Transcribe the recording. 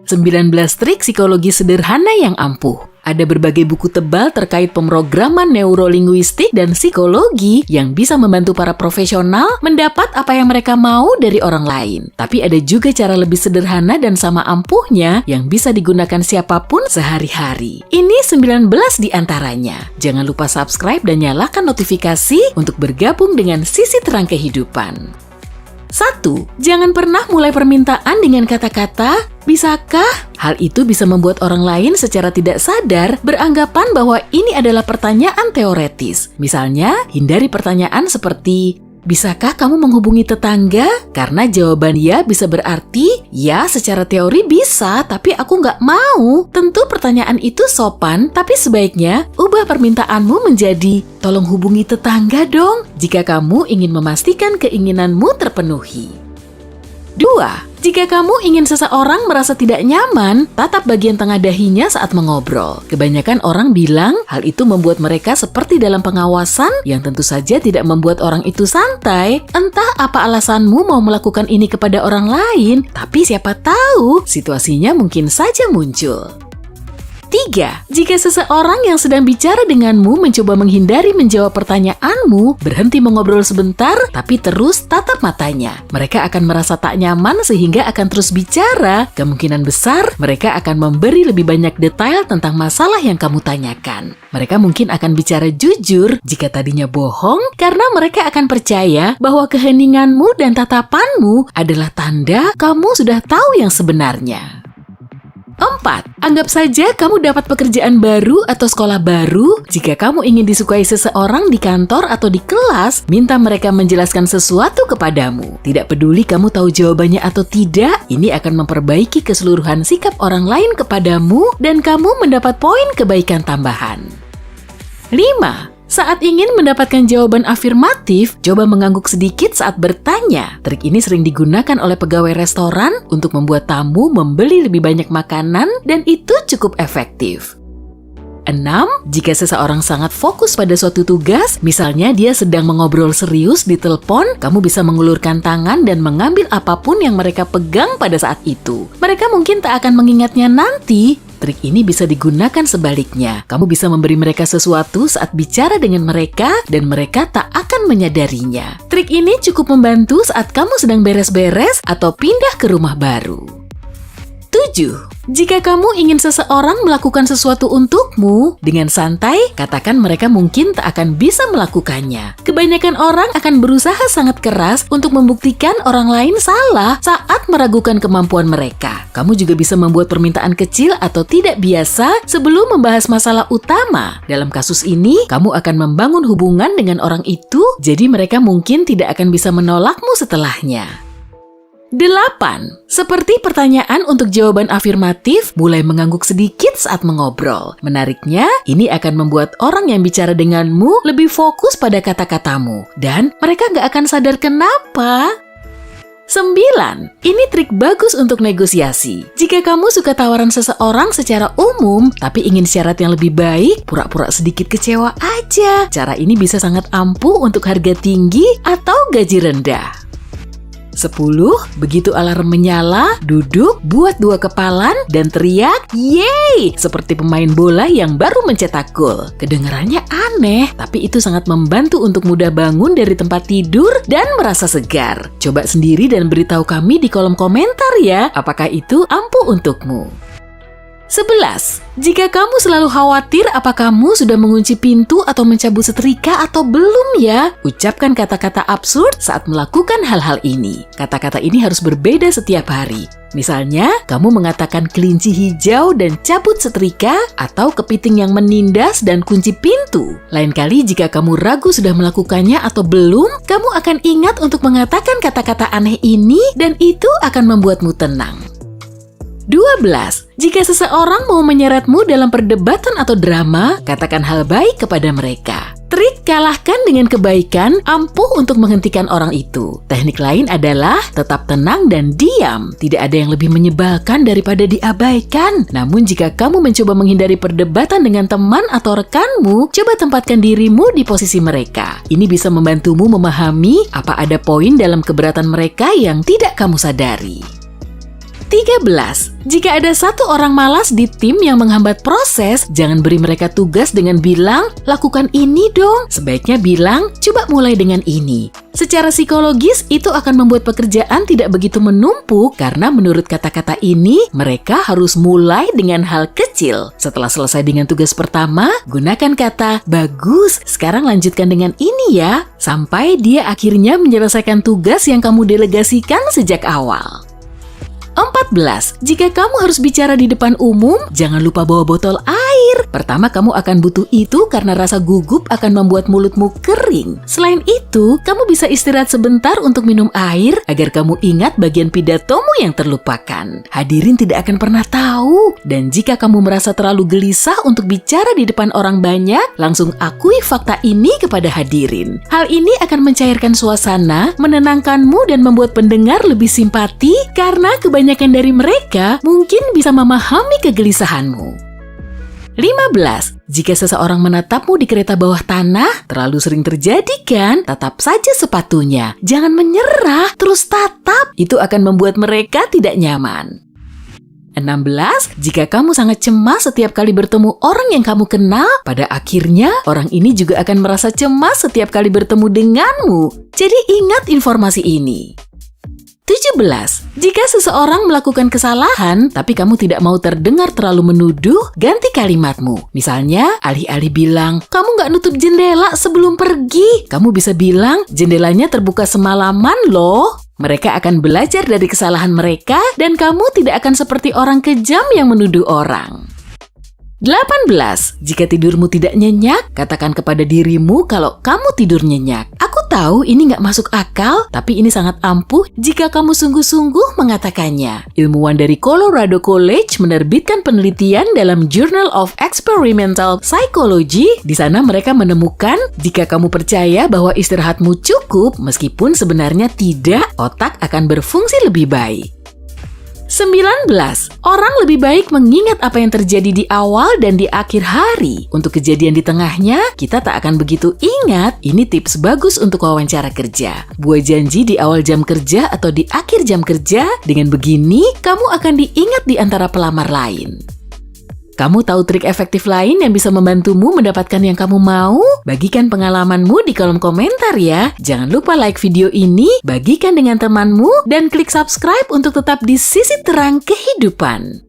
19 trik psikologi sederhana yang ampuh. Ada berbagai buku tebal terkait pemrograman neurolinguistik dan psikologi yang bisa membantu para profesional mendapat apa yang mereka mau dari orang lain. Tapi ada juga cara lebih sederhana dan sama ampuhnya yang bisa digunakan siapapun sehari-hari. Ini 19 di antaranya. Jangan lupa subscribe dan nyalakan notifikasi untuk bergabung dengan Sisi Terang Kehidupan. 1. Jangan pernah mulai permintaan dengan kata-kata, "Bisakah?" Hal itu bisa membuat orang lain secara tidak sadar beranggapan bahwa ini adalah pertanyaan teoretis. Misalnya, hindari pertanyaan seperti, "Bisakah kamu menghubungi tetangga?" Karena jawaban ya bisa berarti, "Ya, secara teori bisa, tapi aku nggak mau." Tentu pertanyaan itu sopan, tapi sebaiknya ubah permintaanmu menjadi, "Tolong hubungi tetangga dong," jika kamu ingin memastikan keinginanmu terpenuhi. 2. Jika kamu ingin seseorang merasa tidak nyaman, tatap bagian tengah dahinya saat mengobrol. Kebanyakan orang bilang hal itu membuat mereka seperti dalam pengawasan yang tentu saja tidak membuat orang itu santai. Entah apa alasanmu mau melakukan ini kepada orang lain, tapi siapa tahu situasinya mungkin saja muncul. 3. Jika seseorang yang sedang bicara denganmu mencoba menghindari menjawab pertanyaanmu, berhenti mengobrol sebentar, tapi terus tatap matanya. Mereka akan merasa tak nyaman sehingga akan terus bicara. Kemungkinan besar mereka akan memberi lebih banyak detail tentang masalah yang kamu tanyakan. Mereka mungkin akan bicara jujur jika tadinya bohong, karena mereka akan percaya bahwa keheninganmu dan tatapanmu adalah tanda kamu sudah tahu yang sebenarnya. 4. Anggap saja kamu dapat pekerjaan baru atau sekolah baru. Jika kamu ingin disukai seseorang di kantor atau di kelas, minta mereka menjelaskan sesuatu kepadamu. Tidak peduli kamu tahu jawabannya atau tidak, ini akan memperbaiki keseluruhan sikap orang lain kepadamu dan kamu mendapat poin kebaikan tambahan. 5. Saat ingin mendapatkan jawaban afirmatif, coba mengangguk sedikit saat bertanya. Trik ini sering digunakan oleh pegawai restoran untuk membuat tamu membeli lebih banyak makanan dan itu cukup efektif. 6. Jika seseorang sangat fokus pada suatu tugas, misalnya dia sedang mengobrol serius di telepon, kamu bisa mengulurkan tangan dan mengambil apapun yang mereka pegang pada saat itu. Mereka mungkin tak akan mengingatnya nanti. Trik ini bisa digunakan sebaliknya. Kamu bisa memberi mereka sesuatu saat bicara dengan mereka dan mereka tak akan menyadarinya. Trik ini cukup membantu saat kamu sedang beres-beres atau pindah ke rumah baru. 7. Jika kamu ingin seseorang melakukan sesuatu untukmu, dengan santai, katakan mereka mungkin tak akan bisa melakukannya. Kebanyakan orang akan berusaha sangat keras untuk membuktikan orang lain salah saat meragukan kemampuan mereka. Kamu juga bisa membuat permintaan kecil atau tidak biasa sebelum membahas masalah utama. Dalam kasus ini, kamu akan membangun hubungan dengan orang itu, jadi mereka mungkin tidak akan bisa menolakmu setelahnya. 8. Seperti pertanyaan untuk jawaban afirmatif, mulai mengangguk sedikit saat mengobrol. Menariknya, ini akan membuat orang yang bicara denganmu lebih fokus pada kata-katamu. Dan mereka nggak akan sadar kenapa. 9. Ini trik bagus untuk negosiasi. Jika kamu suka tawaran seseorang secara umum, tapi ingin syarat yang lebih baik, pura-pura sedikit kecewa aja. Cara ini bisa sangat ampuh untuk harga tinggi atau gaji rendah. 10. Begitu alarm menyala, duduk, buat 2 kepalan, dan teriak, "Yeay!" seperti pemain bola yang baru mencetak gol. Kedengarannya aneh, tapi itu sangat membantu untuk mudah bangun dari tempat tidur dan merasa segar. Coba sendiri dan beritahu kami di kolom komentar ya, apakah itu ampuh untukmu. 11. Jika kamu selalu khawatir apa kamu sudah mengunci pintu atau mencabut setrika atau belum ya, ucapkan kata-kata absurd saat melakukan hal-hal ini. Kata-kata ini harus berbeda setiap hari. Misalnya, kamu mengatakan kelinci hijau dan cabut setrika atau kepiting yang menindas dan kunci pintu. Lain kali jika kamu ragu sudah melakukannya atau belum, kamu akan ingat untuk mengatakan kata-kata aneh ini dan itu akan membuatmu tenang. 12. Jika seseorang mau menyeretmu dalam perdebatan atau drama, katakan hal baik kepada mereka. Trik kalahkan dengan kebaikan ampuh untuk menghentikan orang itu. Teknik lain adalah tetap tenang dan diam. Tidak ada yang lebih menyebalkan daripada diabaikan. Namun jika kamu mencoba menghindari perdebatan dengan teman atau rekanmu, coba tempatkan dirimu di posisi mereka. Ini bisa membantumu memahami apa ada poin dalam keberatan mereka yang tidak kamu sadari. 13. Jika ada satu orang malas di tim yang menghambat proses, jangan beri mereka tugas dengan bilang, lakukan ini dong. Sebaiknya bilang, coba mulai dengan ini. Secara psikologis, itu akan membuat pekerjaan tidak begitu menumpuk karena menurut kata-kata ini, mereka harus mulai dengan hal kecil. Setelah selesai dengan tugas pertama, gunakan kata, bagus, sekarang lanjutkan dengan ini ya. Sampai dia akhirnya menyelesaikan tugas yang kamu delegasikan sejak awal. 14. Jika kamu harus bicara di depan umum, jangan lupa bawa botol air. Pertama, kamu akan butuh itu karena rasa gugup akan membuat mulutmu kering. Selain itu, kamu bisa istirahat sebentar untuk minum air agar kamu ingat bagian pidatomu yang terlupakan. Hadirin tidak akan pernah tahu. Dan jika kamu merasa terlalu gelisah untuk bicara di depan orang banyak, langsung akui fakta ini kepada hadirin. Hal ini akan mencairkan suasana, menenangkanmu dan membuat pendengar lebih simpati karena kebanyakan dari mereka mungkin bisa memahami kegelisahanmu. 15. Jika seseorang menatapmu di kereta bawah tanah, terlalu sering terjadi kan? Tatap saja sepatunya. Jangan menyerah, terus tatap. Itu akan membuat mereka tidak nyaman. 16. Jika kamu sangat cemas setiap kali bertemu orang yang kamu kenal, pada akhirnya orang ini juga akan merasa cemas setiap kali bertemu denganmu. Jadi ingat informasi ini. 17. Jika seseorang melakukan kesalahan, tapi kamu tidak mau terdengar terlalu menuduh, ganti kalimatmu. Misalnya, alih-alih bilang, kamu nggak nutup jendela sebelum pergi. Kamu bisa bilang, jendelanya terbuka semalaman loh. Mereka akan belajar dari kesalahan mereka, dan kamu tidak akan seperti orang kejam yang menuduh orang. 18. Jika tidurmu tidak nyenyak, katakan kepada dirimu kalau kamu tidur nyenyak. Aku tahu ini nggak masuk akal, tapi ini sangat ampuh jika kamu sungguh-sungguh mengatakannya. Ilmuwan dari Colorado College menerbitkan penelitian dalam Journal of Experimental Psychology. Di sana mereka menemukan jika kamu percaya bahwa istirahatmu cukup, meskipun sebenarnya tidak, otak akan berfungsi lebih baik. 19. Orang lebih baik mengingat apa yang terjadi di awal dan di akhir hari. Untuk kejadian di tengahnya, kita tak akan begitu ingat. Ini tips bagus untuk wawancara kerja. Buat janji di awal jam kerja atau di akhir jam kerja. Dengan begini, kamu akan diingat di antara pelamar lain. Kamu tahu trik efektif lain yang bisa membantumu mendapatkan yang kamu mau? Bagikan pengalamanmu di kolom komentar ya. Jangan lupa like video ini, bagikan dengan temanmu, dan klik subscribe untuk tetap di sisi terang kehidupan.